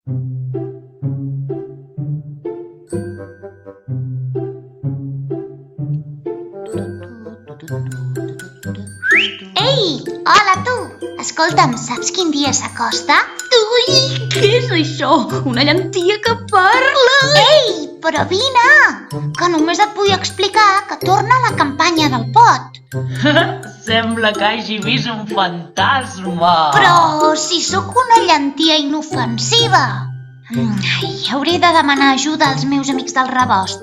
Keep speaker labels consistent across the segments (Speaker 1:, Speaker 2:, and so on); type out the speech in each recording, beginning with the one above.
Speaker 1: Ei, hola tu! Escolta'm, saps quin dia s'acosta?
Speaker 2: Ui, què és això? Una llentia que parla!
Speaker 1: Ei, però vine! Que només et vull explicar que torna la campanya del pot.
Speaker 3: Sembla que hagi vist un fantasma.
Speaker 1: Però si sóc una llentia inofensiva. Ai, hauré de demanar ajuda als meus amics del rebost.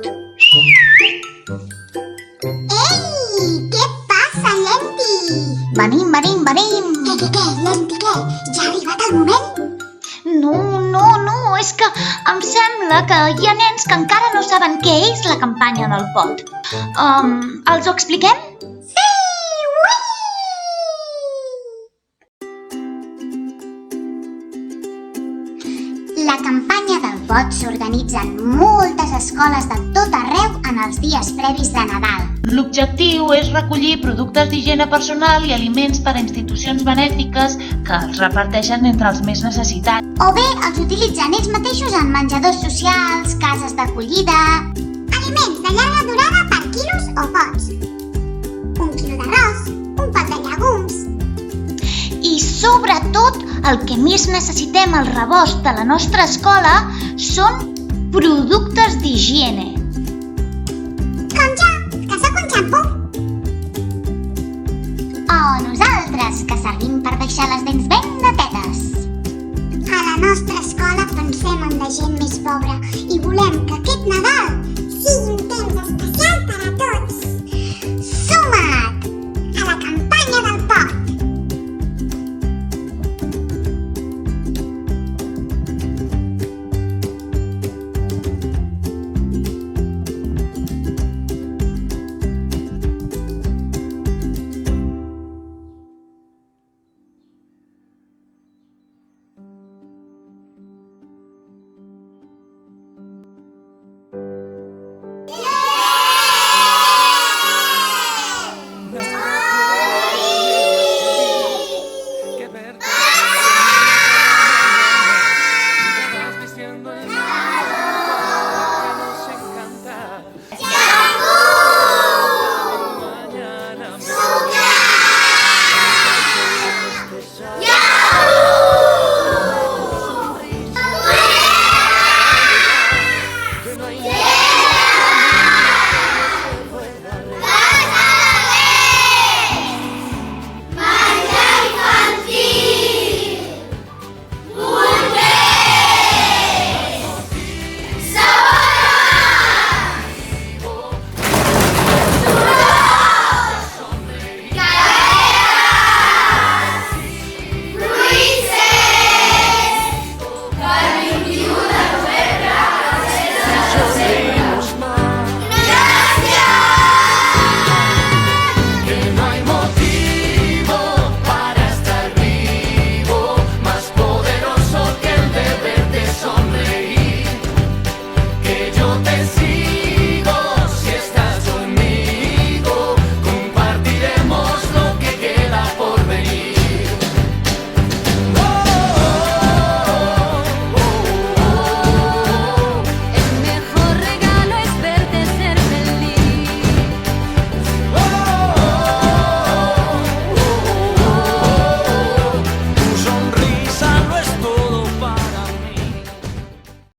Speaker 4: Ei, què passa, Lenti?
Speaker 1: Venim.
Speaker 4: Què, Lenti, què? Ja ha arribat el moment?
Speaker 1: No, és que em sembla que hi ha nens que encara no saben què és la campanya del pot. Els ho expliquem?
Speaker 4: Sí, ui! La campanya del pot s'organitza en moltes escoles de tot arreu en els dies previs de Nadal.
Speaker 3: L'objectiu és recollir productes d'higiene personal i aliments per a institucions benèfiques que els reparteixen entre els més necessitats.
Speaker 4: O bé els utilitzen ells mateixos en menjadors socials, cases d'acollida... Aliments de llarga durada per quilos o pots. 1 quilo d'arròs, un pot de llegums...
Speaker 1: I sobretot el que més necessitem al rebost de la nostra escola són productes d'higiene.
Speaker 4: Com jo, que sóc un xampú. O nosaltres, que servim per deixar les dents ben netetes. A la nostra escola pensem en la gent més pobra i volem que aquest Nadal